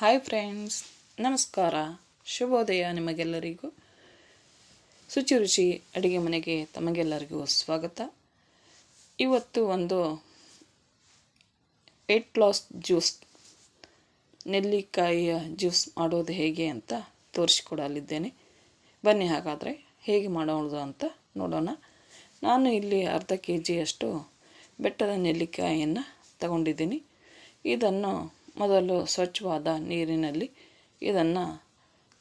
Hi friends, ನಮಸ್ಕಾರ, ಶುಭೋದಯ. ನಿಮಗೆಲ್ಲರಿಗೂ ಶುಚಿ ರುಚಿ ಅಡುಗೆ ಮನೆಗೆ ತಮಗೆಲ್ಲರಿಗೂ ಸ್ವಾಗತ. ಇವತ್ತು ಒಂದು ವೆಯ್ಟ್ ಲಾಸ್ ಜ್ಯೂಸ್, ನೆಲ್ಲಿಕಾಯಿಯ ಜ್ಯೂಸ್ ಮಾಡೋದು ಹೇಗೆ ಅಂತ ತೋರಿಸಿಕೊಡಲಿದ್ದೇನೆ. ಬನ್ನಿ ಹಾಗಾದರೆ ಹೇಗೆ ಮಾಡೋದು ಅಂತ ನೋಡೋಣ. ನಾನು ಇಲ್ಲಿ ಅರ್ಧ kg ಬೆಟ್ಟದ ನೆಲ್ಲಿಕಾಯಿಯನ್ನು ತಗೊಂಡಿದ್ದೀನಿ. ಇದನ್ನು ಮೊದಲು ಸ್ವಚ್ಛವಾದ ನೀರಿನಲ್ಲಿ ಇದನ್ನು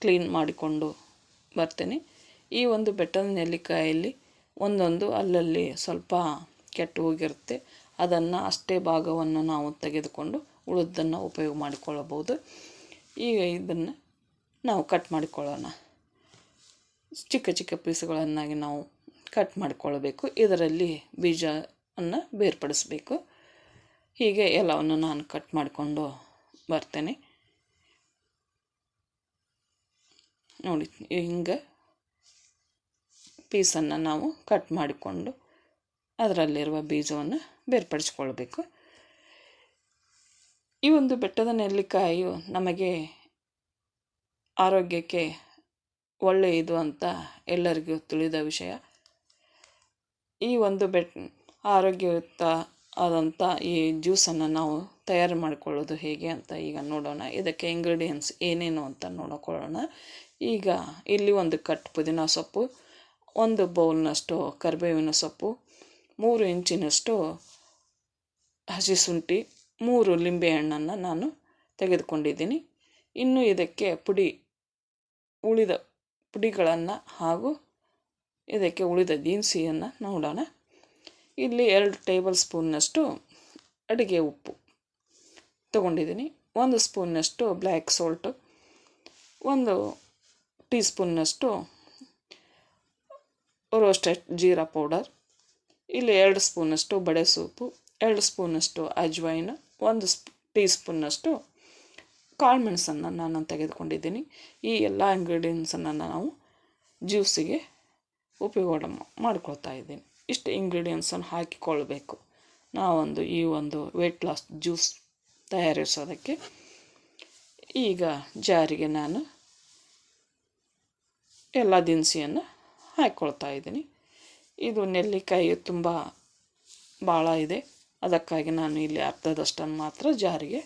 ಕ್ಲೀನ್ ಮಾಡಿಕೊಂಡು ಬರ್ತೇನೆ. ಈ ಒಂದು ಬೆಟ್ಟದ ನೆಲ್ಲಿಕಾಯಲ್ಲಿ ಒಂದೊಂದು ಅಲ್ಲಲ್ಲಿ ಸ್ವಲ್ಪ ಕೆಟ್ಟು ಹೋಗಿರುತ್ತೆ. ಅದನ್ನು ಅಷ್ಟೇ ಭಾಗವನ್ನು ನಾವು ತೆಗೆದುಕೊಂಡು ಉಳಿದನ್ನು ಉಪಯೋಗ ಮಾಡಿಕೊಳ್ಳಬಹುದು. ಈಗ ಇದನ್ನು ನಾವು ಕಟ್ ಮಾಡಿಕೊಳ್ಳೋಣ. ಚಿಕ್ಕ ಚಿಕ್ಕ ಪೀಸುಗಳನ್ನಾಗಿ ನಾವು ಕಟ್ ಮಾಡಿಕೊಳ್ಳಬೇಕು. ಇದರಲ್ಲಿ ಬೀಜವನ್ನು ಬೇರ್ಪಡಿಸಬೇಕು. ಹೀಗೆ ಎಲ್ಲವನ್ನು ನಾನು ಕಟ್ ಮಾಡಿಕೊಂಡು ಬರ್ತೇನೆ. ನೋಡಿ, ಹಿಂಗೆ ಪೀಸನ್ನು ನಾವು ಕಟ್ ಮಾಡಿಕೊಂಡು ಅದರಲ್ಲಿರುವ ಬೀಜವನ್ನು ಬೇರ್ಪಡಿಸ್ಕೊಳ್ಬೇಕು. ಈ ಒಂದು ಬೆಟ್ಟದ ನೆಲ್ಲಿಕಾಯಿಯು ನಮಗೆ ಆರೋಗ್ಯಕ್ಕೆ ಒಳ್ಳೆಯದು ಅಂತ ಎಲ್ಲರಿಗೂ ತಿಳಿದ ವಿಷಯ. ಈ ಒಂದು ಆರೋಗ್ಯಯುತ ಆದಂಥ ಈ ಜ್ಯೂಸನ್ನು ನಾವು ತಯಾರು ಮಾಡಿಕೊಳ್ಳೋದು ಹೇಗೆ ಅಂತ ಈಗ ನೋಡೋಣ. ಇದಕ್ಕೆ ಇಂಗ್ರೀಡಿಯೆಂಟ್ಸ್ ಏನೇನು ಅಂತ ನೋಡಿಕೊಳ್ಳೋಣ. ಈಗ ಇಲ್ಲಿ ಒಂದು ಕಟ್ ಪುದೀನ ಸೊಪ್ಪು, ಒಂದು ಬೌಲ್ನಷ್ಟು ಕರಿಬೇವಿನ ಸೊಪ್ಪು, 3 ಇಂಚಿನಷ್ಟು ಹಸಿ ಶುಂಠಿ, 3 ಲಿಂಬೆಹಣ್ಣನ್ನು ನಾನು ತೆಗೆದುಕೊಂಡಿದ್ದೀನಿ. ಇನ್ನು ಇದಕ್ಕೆ ಉಳಿದ ಪುಡಿಗಳನ್ನು ಹಾಗೂ ಇದಕ್ಕೆ ಉಳಿದ ದಿನಸಿಯನ್ನು ನೋಡೋಣ. ಇಲ್ಲಿ 2 ಟೇಬಲ್ ಸ್ಪೂನ್ನಷ್ಟು ಅಡುಗೆ ಉಪ್ಪು ತಗೊಂಡಿದ್ದೀನಿ, 1 ಸ್ಪೂನ್ನಷ್ಟು ಬ್ಲ್ಯಾಕ್ ಸಾಲ್ಟು, 1 ಟೀ ಸ್ಪೂನ್ನಷ್ಟು ರೋಸ್ಟೆಡ್ ಜೀರಾ ಪೌಡರ್, ಇಲ್ಲಿ 2 ಸ್ಪೂನಷ್ಟು ಬಡೆ ಸೊಪ್ಪು, 2 ಸ್ಪೂನಷ್ಟು ಅಜ್ವೈನ್, 1 ಟೀ ಸ್ಪೂನ್ನಷ್ಟು ಕಾಳುಮೆಣಸನ್ನು ನಾನು ತೆಗೆದುಕೊಂಡಿದ್ದೀನಿ. ಈ ಎಲ್ಲ ಇಂಗ್ರೀಡಿಯೆಂಟ್ಸನ್ನು ನಾವು ಜ್ಯೂಸಿಗೆ ಉಪಯೋಗ ಮಾಡ್ಕೊಳ್ತಾ ಇದ್ದೀನಿ. ಇಷ್ಟು ಇಂಗ್ರೀಡಿಯೆಂಟ್ಸನ್ನು ಹಾಕಿಕೊಳ್ಬೇಕು ಈ ಒಂದು ವೆಯ್ಟ್ ಲಾಸ್ ಜ್ಯೂಸ್ ತಯಾರಿಸೋದಕ್ಕೆ. ಈಗ ಜಾರಿಗೆ ನಾನು ಎಲ್ಲ ದಿನಸಿಯನ್ನು ಹಾಕ್ಕೊಳ್ತಾ ಇದ್ದೀನಿ. ಇದು ನೆಲ್ಲಿಕಾಯಿ ತುಂಬ ಭಾಳ ಇದೆ, ಅದಕ್ಕಾಗಿ ನಾನು ಇಲ್ಲಿ ಅರ್ಧದಷ್ಟನ್ನು ಮಾತ್ರ ಜಾರಿಗೆ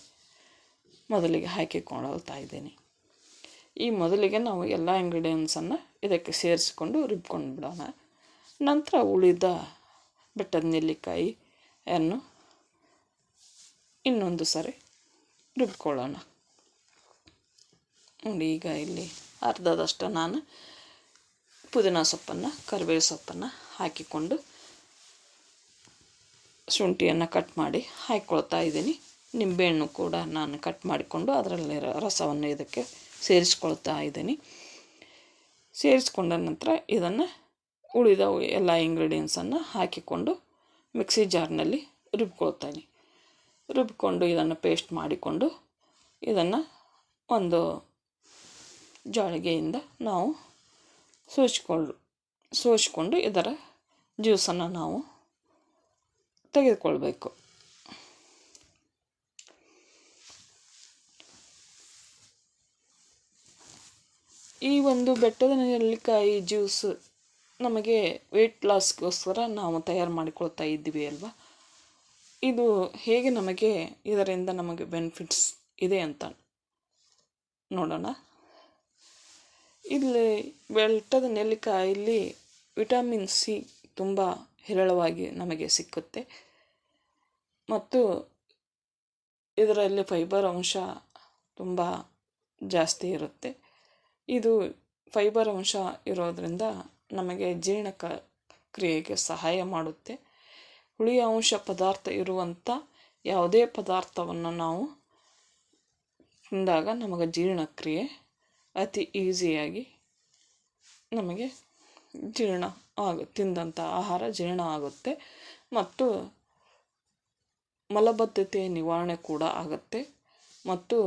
ಮೊದಲಿಗೆ ಹಾಕಿಕೊಳ್ತಾ ಇದ್ದೀನಿ. ಈ ಮೊದಲಿಗೆ ನಾವು ಎಲ್ಲ ಇಂಗ್ರೀಡಿಯೆಂಟ್ಸನ್ನು ಇದಕ್ಕೆ ಸೇರಿಸಿಕೊಂಡು ರುಬ್ಕೊಂಡು ಬಿಡೋಣ. ನಂತರ ಉಳಿದ ಬೆಟ್ಟದ ನೆಲ್ಲಿಕಾಯಿಯನ್ನು ಇನ್ನೊಂದು ಸರಿ ರುಬ್ಕೊಳ್ಳೋಣ. ನೋಡಿ, ಈಗ ಇಲ್ಲಿ ಅರ್ಧದಷ್ಟು ನಾನು ಪುದೀನ ಸೊಪ್ಪನ್ನು, ಕರಿಬೇವು ಸೊಪ್ಪನ್ನು ಹಾಕಿಕೊಂಡು ಶುಂಠಿಯನ್ನು ಕಟ್ ಮಾಡಿ ಹಾಕ್ಕೊಳ್ತಾ ಇದ್ದೀನಿ. ನಿಂಬೆಹಣ್ಣು ಕೂಡ ನಾನು ಕಟ್ ಮಾಡಿಕೊಂಡು ಅದರಲ್ಲಿರೋ ರಸವನ್ನು ಇದಕ್ಕೆ ಸೇರಿಸ್ಕೊಳ್ತಾ ಇದ್ದೀನಿ. ಸೇರಿಸ್ಕೊಂಡ ನಂತರ ಇದನ್ನು ಉಳಿದ ಎಲ್ಲ ಇಂಗ್ರೀಡಿಯೆಂಟ್ಸನ್ನು ಹಾಕಿಕೊಂಡು ಮಿಕ್ಸಿ ಜಾರ್ನಲ್ಲಿ ರುಬ್ಕೊಂಡು ಇದನ್ನು ಪೇಸ್ಟ್ ಮಾಡಿಕೊಂಡು ಇದನ್ನು ಒಂದು ಜಾಳಿಗೆಯಿಂದ ನಾವು ಸೋಸಿಕೊಂಡು ಇದರ ಜ್ಯೂಸನ್ನು ನಾವು ತೆಗೆದುಕೊಳ್ಬೇಕು. ಈ ಒಂದು ಬೆಟ್ಟದ ನೆಲ್ಲಿಕಾಯಿ ಜ್ಯೂಸ್ ನಮಗೆ ವೆಯ್ಟ್ ಲಾಸ್ಗೋಸ್ಕರ ನಾವು ತಯಾರು ಮಾಡಿಕೊಳ್ತಾ ಇದ್ದೀವಿ ಅಲ್ವಾ. ಇದು ಹೇಗೆ ಇದರಿಂದ ನಮಗೆ ಬೆನಿಫಿಟ್ಸ್ ಇದೆ ಅಂತ ನೋಡೋಣ. ಇಲ್ಲಿ ಬೆಟ್ಟದ ನೆಲ್ಲಿಕಾಯಲ್ಲಿ ವಿಟಮಿನ್ ಸಿ ತುಂಬ ಹೇರಳವಾಗಿ ನಮಗೆ ಸಿಕ್ಕುತ್ತೆ ಮತ್ತು ಇದರಲ್ಲಿ ಫೈಬರ್ ಅಂಶ ತುಂಬ ಜಾಸ್ತಿ ಇರುತ್ತೆ. ಇದು ಫೈಬರ್ ಅಂಶ ಇರೋದರಿಂದ ನಮಗೆ ಕ್ರಿಯೆಗೆ ಸಹಾಯ ಮಾಡುತ್ತೆ. ಹುಳಿಯ ಅಂಶ ಪದಾರ್ಥ ಇರುವಂಥ ಯಾವುದೇ ಪದಾರ್ಥವನ್ನು ನಾವು ತಿಂದಾಗ ನಮಗೆ ಜೀರ್ಣಕ್ರಿಯೆ ಅತಿ ಈಸಿಯಾಗಿ ನಮಗೆ ತಿಂದಂಥ ಆಹಾರ ಜೀರ್ಣ ಆಗುತ್ತೆ ಮತ್ತು ಮಲಬದ್ಧತೆ ನಿವಾರಣೆ ಕೂಡ ಆಗುತ್ತೆ ಮತ್ತು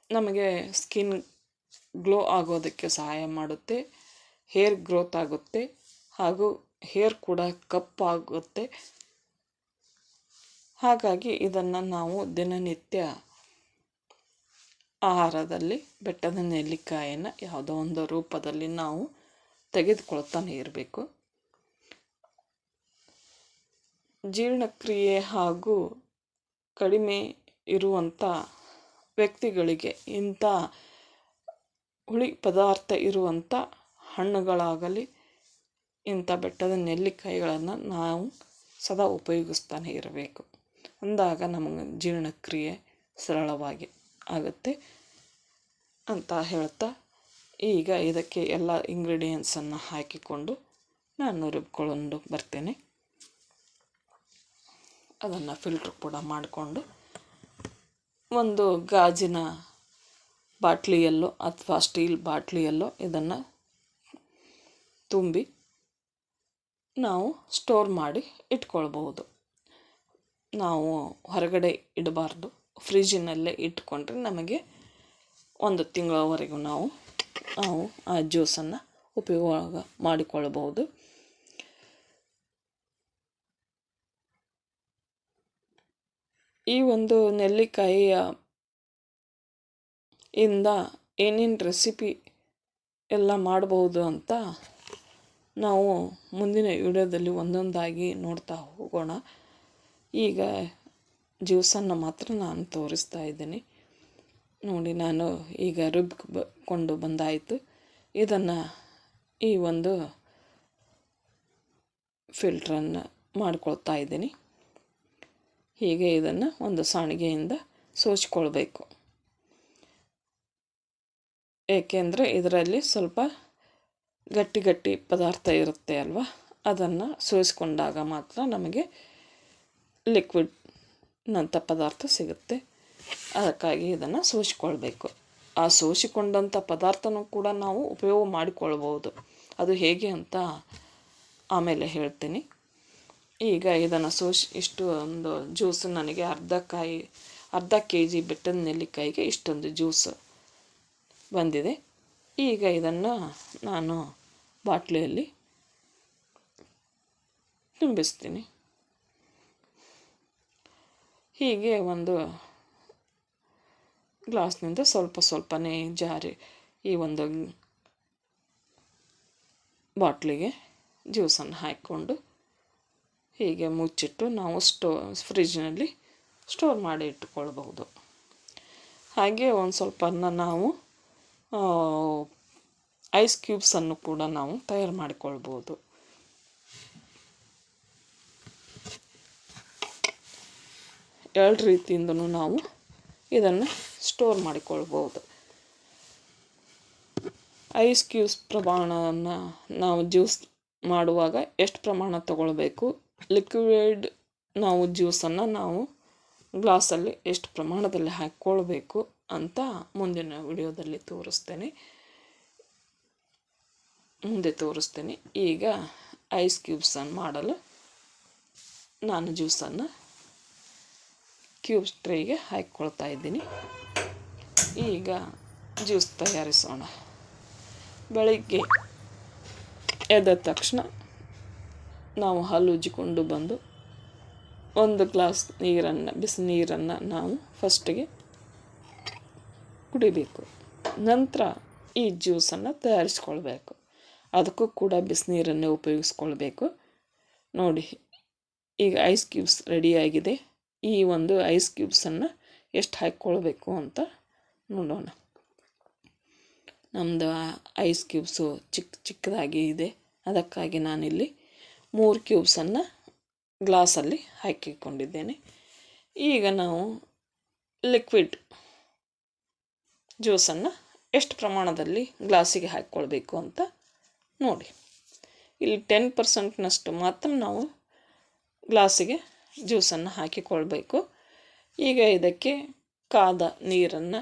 ನಮಗೆ ಸ್ಕಿನ್ ಗ್ಲೋ ಆಗೋದಕ್ಕೆ ಸಹಾಯ ಮಾಡುತ್ತೆ. ಹೇರ್ ಗ್ರೋತ್ ಆಗುತ್ತೆ ಹಾಗೂ ಹೇರ್ ಕೂಡ ಕಪ್ಪಾಗುತ್ತೆ. ಹಾಗಾಗಿ ಇದನ್ನು ನಾವು ದಿನನಿತ್ಯ ಆಹಾರದಲ್ಲಿ ಬೆಟ್ಟದ ನೆಲ್ಲಿಕಾಯನ್ನು ಯಾವುದೋ ಒಂದು ರೂಪದಲ್ಲಿ ನಾವು ತೆಗೆದುಕೊಳ್ತಾನೆ ಇರಬೇಕು. ಜೀರ್ಣಕ್ರಿಯೆ ಹಾಗೂ ಕಡಿಮೆ ಇರುವಂಥ ವ್ಯಕ್ತಿಗಳಿಗೆ ಇಂಥ ಹುಳಿ ಪದಾರ್ಥ ಇರುವಂಥ ಹಣ್ಣುಗಳಾಗಲಿ ಇಂಥ ಬೆಟ್ಟದ ನೆಲ್ಲಿಕಾಯಿಗಳನ್ನು ನಾವು ಸದಾ ಉಪಯೋಗಿಸ್ತಾನೆ ಇರಬೇಕು. ಅಂದಾಗ ನಮಗೆ ಜೀರ್ಣಕ್ರಿಯೆ ಸರಳವಾಗಿ ಆಗುತ್ತೆ ಅಂತ ಹೇಳ್ತಾ, ಈಗ ಇದಕ್ಕೆ ಎಲ್ಲ ಇಂಗ್ರೀಡಿಯೆಂಟ್ಸನ್ನು ಹಾಕಿಕೊಂಡು ನಾನು ರುಬ್ಕೊಂಡು ಬರ್ತೇನೆ. ಅದನ್ನು ಫಿಲ್ಟ್ರ್ ಕೂಡ ಮಾಡಿಕೊಂಡು ಒಂದು ಗಾಜಿನ ಬಾಟ್ಲಿಯಲ್ಲೋ ಅಥವಾ ಸ್ಟೀಲ್ ಬಾಟ್ಲಿಯಲ್ಲೋ ಇದನ್ನು ತುಂಬಿ ನಾವು ಸ್ಟೋರ್ ಮಾಡಿ ಇಟ್ಕೊಳ್ಬೋದು. ನಾವು ಹೊರಗಡೆ ಇಡಬಾರ್ದು, ಫ್ರಿಜ್ಜಿನಲ್ಲೇ ಇಟ್ಕೊಂಡ್ರೆ ನಮಗೆ 1 ತಿಂಗಳವರೆಗೂ ನಾವು ಆ ಜ್ಯೂಸನ್ನು ಉಪಯೋಗ ಮಾಡಿಕೊಳ್ಳಬಹುದು. ಈ ಒಂದು ನೆಲ್ಲಿಕಾಯಿಯ ಇಂದ ಏನೇನು ರೆಸಿಪಿ ಎಲ್ಲ ಮಾಡಬಹುದು ಅಂತ ನಾವು ಮುಂದಿನ ವಿಡಿಯೋದಲ್ಲಿ ಒಂದೊಂದಾಗಿ ನೋಡ್ತಾ ಹೋಗೋಣ. ಈಗ ಜ್ಯೂಸನ್ನು ಮಾತ್ರ ನಾನು ತೋರಿಸ್ತಾ ಇದ್ದೀನಿ. ನೋಡಿ, ನಾನು ಈಗ ರುಬ್ಕೊಂಡು ಬಂದಾಯಿತು. ಇದನ್ನು ಈ ಒಂದು ಫಿಲ್ಟ್ರನ್ನು ಮಾಡ್ಕೊಳ್ತಾ ಇದ್ದೀನಿ. ಹೀಗೆ ಇದನ್ನು ಒಂದು ಸಾಣಿಗೆಯಿಂದ ಸೋಚಿಕೊಳ್ಬೇಕು. ಏಕೆಂದರೆ ಇದರಲ್ಲಿ ಸ್ವಲ್ಪ ಗಟ್ಟಿ ಪದಾರ್ಥ ಇರುತ್ತೆ ಅಲ್ವಾ, ಅದನ್ನು ಸೋಸಿಕೊಂಡಾಗ ಮಾತ್ರ ನಮಗೆ ಲಿಕ್ವಿಡ್ನಂಥ ಪದಾರ್ಥ ಸಿಗುತ್ತೆ. ಅದಕ್ಕಾಗಿ ಇದನ್ನು ಸೋಸಿಕೊಳ್ಬೇಕು. ಆ ಸೋಸಿಕೊಂಡಂಥ ಪದಾರ್ಥನೂ ಕೂಡ ನಾವು ಉಪಯೋಗ ಮಾಡಿಕೊಳ್ಬೋದು. ಅದು ಹೇಗೆ ಅಂತ ಆಮೇಲೆ ಹೇಳ್ತೀನಿ. ಈಗ ಇದನ್ನು ಇಷ್ಟು ಒಂದು ಜ್ಯೂಸ್ ನನಗೆ ಅರ್ಧ kg ಬೆಟ್ಟದ ನೆಲ್ಲಿಕಾಯಿಗೆ ಇಷ್ಟೊಂದು ಜ್ಯೂಸ್ ಬಂದಿದೆ. ಈಗ ಇದನ್ನು ನಾನು ಬಾಟ್ಲಿಯಲ್ಲಿ ತುಂಬಿಸ್ತೀನಿ. ಹೀಗೆ ಒಂದು ಗ್ಲಾಸ್ನಿಂದ ಸ್ವಲ್ಪನೇ ಜಾರಿ ಈ ಒಂದು ಬಾಟ್ಲಿಗೆ ಜ್ಯೂಸನ್ನು ಹಾಕಿಕೊಂಡು ಹೀಗೆ ಮುಚ್ಚಿಟ್ಟು ನಾವು ಫ್ರಿಜ್ನಲ್ಲಿ ಸ್ಟೋರ್ ಮಾಡಿ ಇಟ್ಟುಕೊಳ್ಬಹುದು. ಹಾಗೆ ಒಂದು ಸ್ವಲ್ಪ ನಾವು ಐಸ್ ಕ್ಯೂಬ್ಸನ್ನು ಕೂಡ ನಾವು ತಯಾರು ಮಾಡಿಕೊಳ್ಬೋದು. ಎರಡು ರೀತಿಯಿಂದಲೂ ನಾವು ಇದನ್ನು ಸ್ಟೋರ್ ಮಾಡಿಕೊಳ್ಬೋದು. ಐಸ್ ಕ್ಯೂಬ್ಸ್ ಪ್ರಮಾಣವನ್ನು ನಾವು ಜ್ಯೂಸ್ ಮಾಡುವಾಗ ಎಷ್ಟು ಪ್ರಮಾಣ ತಗೊಳ್ಬೇಕು, ಲಿಕ್ವಿಡ್ ನಾವು ಜ್ಯೂಸನ್ನು ನಾವು ಗ್ಲಾಸಲ್ಲಿ ಎಷ್ಟು ಪ್ರಮಾಣದಲ್ಲಿ ಹಾಕ್ಕೊಳ್ಬೇಕು ಅಂತ ಮುಂದಿನ ವಿಡಿಯೋದಲ್ಲಿ ತೋರಿಸ್ತೇನೆ. ಈಗ ಐಸ್ ಕ್ಯೂಬ್ಸನ್ನು ಮಾಡಲು ನಾನು ಜ್ಯೂಸನ್ನು ಕ್ಯೂಬ್ಸ್ ಟ್ರೇಗೆ ಹಾಕ್ಕೊಳ್ತಾ ಇದ್ದೀನಿ. ಈಗ ಜ್ಯೂಸ್ ತಯಾರಿಸೋಣ. ಬೆಳಿಗ್ಗೆ ಎದ್ದ ತಕ್ಷಣ ನಾವು ಹಲ್ಲು ಉಜ್ಜಿಕೊಂಡು ಬಂದು ಒಂದು ಗ್ಲಾಸ್ ಬಿಸಿ ನೀರನ್ನು ನಾವು ಫಸ್ಟಿಗೆ ಕುಡಿಬೇಕು. ನಂತರ ಈ ಜ್ಯೂಸನ್ನು ತಯಾರಿಸ್ಕೊಳ್ಬೇಕು. ಅದಕ್ಕೂ ಕೂಡ ಬಿಸಿನೀರನ್ನೇ ಉಪಯೋಗಿಸ್ಕೊಳ್ಬೇಕು. ನೋಡಿ, ಈಗ ಐಸ್ ಕ್ಯೂಬ್ಸ್ ರೆಡಿಯಾಗಿದೆ. ಈ ಒಂದು ಐಸ್ ಕ್ಯೂಬ್ಸನ್ನು ಎಷ್ಟು ಹಾಕ್ಕೊಳ್ಬೇಕು ಅಂತ ನೋಡೋಣ. ನಮ್ಮದು ಐಸ್ ಕ್ಯೂಬ್ಸು ಚಿಕ್ಕದಾಗಿ ಇದೆ. ಅದಕ್ಕಾಗಿ ನಾನಿಲ್ಲಿ 3 ಕ್ಯೂಬ್ಸನ್ನು ಗ್ಲಾಸಲ್ಲಿ ಹಾಕಿಕೊಂಡಿದ್ದೇನೆ. ಈಗ ನಾವು ಲಿಕ್ವಿಡ್ ಜ್ಯೂಸನ್ನು ಎಷ್ಟು ಪ್ರಮಾಣದಲ್ಲಿ ಗ್ಲಾಸಿಗೆ ಹಾಕ್ಕೊಳ್ಬೇಕು ಅಂತ ನೋಡಿ. ಇಲ್ಲಿ 10% ಮಾತ್ರ ನಾವು ಗ್ಲಾಸಿಗೆ ಜ್ಯೂಸನ್ನು ಹಾಕಿಕೊಳ್ಬೇಕು. ಈಗ ಇದಕ್ಕೆ ಕಾದ ನೀರನ್ನು,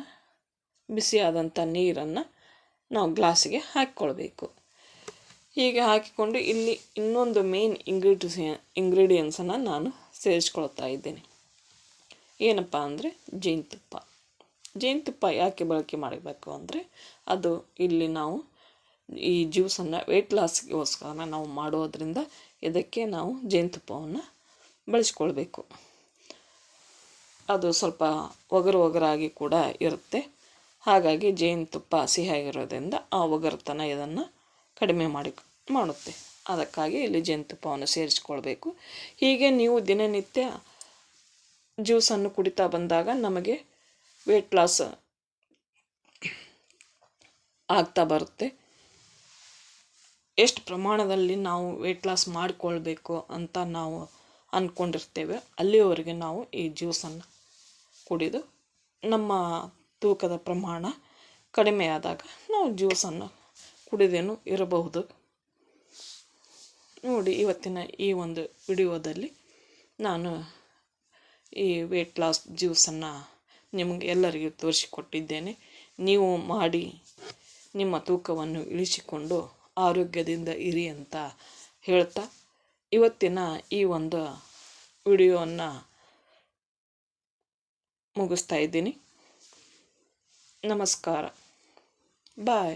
ಬಿಸಿಯಾದಂಥ ನೀರನ್ನು ನಾವು ಗ್ಲಾಸಿಗೆ ಹಾಕ್ಕೊಳ್ಬೇಕು. ಹೀಗೆ ಹಾಕಿಕೊಂಡು ಇಲ್ಲಿ ಇನ್ನೊಂದು ಮೇನ್ ಇಂಗ್ರೀಡಿಯೆಂಟ್ಸನ್ನು ನಾನು ಸೇರಿಸ್ಕೊಳ್ತಾ ಇದ್ದೇನೆ. ಏನಪ್ಪ ಅಂದರೆ ಜೇನುತುಪ್ಪ ಯಾಕೆ ಬಳಕೆ ಮಾಡಬೇಕು ಅಂದರೆ, ಅದು ಇಲ್ಲಿ ನಾವು ಈ ಜ್ಯೂಸನ್ನು ವೆಯ್ಟ್ ಲಾಸ್ಗೋಸ್ಕರ ನಾವು ಮಾಡೋದರಿಂದ ಇದಕ್ಕೆ ನಾವು ಜೇನುತುಪ್ಪವನ್ನು ಬಳಸ್ಕೊಳ್ಬೇಕು. ಅದು ಸ್ವಲ್ಪ ಒಗರಾಗಿ ಕೂಡ ಇರುತ್ತೆ. ಹಾಗಾಗಿ ಜೇನುತುಪ್ಪ ಸಿಹಿಯಾಗಿರೋದ್ರಿಂದ ಆ ಒಗರುತನ ಇದನ್ನು ಕಡಿಮೆ ಮಾಡುತ್ತೆ. ಅದಕ್ಕಾಗಿ ಇಲ್ಲಿ ಜೇನುತುಪ್ಪವನ್ನು ಸೇರಿಸ್ಕೊಳ್ಬೇಕು. ಹೀಗೆ ನೀವು ದಿನನಿತ್ಯ ಜ್ಯೂಸನ್ನು ಕುಡಿತಾ ಬಂದಾಗ ನಮಗೆ ವೆಯ್ಟ್ ಲಾಸ್ ಆಗ್ತಾ ಬರುತ್ತೆ. ಎಷ್ಟು ಪ್ರಮಾಣದಲ್ಲಿ ನಾವು ವೆಯ್ಟ್ ಲಾಸ್ ಮಾಡಿಕೊಳ್ಬೇಕು ಅಂತ ನಾವು ಅಂದ್ಕೊಂಡಿರ್ತೇವೆ, ಅಲ್ಲಿಯವರೆಗೆ ನಾವು ಈ ಜ್ಯೂಸನ್ನು ಕುಡಿದು ನಮ್ಮ ತೂಕದ ಪ್ರಮಾಣ ಕಡಿಮೆ ಆದಾಗ ನಾವು ಜ್ಯೂಸನ್ನು ಕುಡಿದೇನು ಇರಬಹುದು. ನೋಡಿ, ಇವತ್ತಿನ ಈ ಒಂದು ವಿಡಿಯೋದಲ್ಲಿ ನಾನು ಈ ವೆಯ್ಟ್ ಲಾಸ್ ಜ್ಯೂಸನ್ನು ನಿಮಗೆ ಎಲ್ಲರಿಗೂ ತೋರಿಸಿಕೊಟ್ಟಿದ್ದೇನೆ. ನೀವು ಮಾಡಿ ನಿಮ್ಮ ತೂಕವನ್ನು ಇಳಿಸಿಕೊಂಡು ಆರೋಗ್ಯದಿಂದ ಇರಿ ಅಂತ ಹೇಳ್ತಾ ಇವತ್ತಿನ ಈ ಒಂದು ವಿಡಿಯೋವನ್ನು ಮುಗಿಸ್ತಾ ಇದ್ದೀನಿ. ನಮಸ್ಕಾರ. ಬಾಯ್.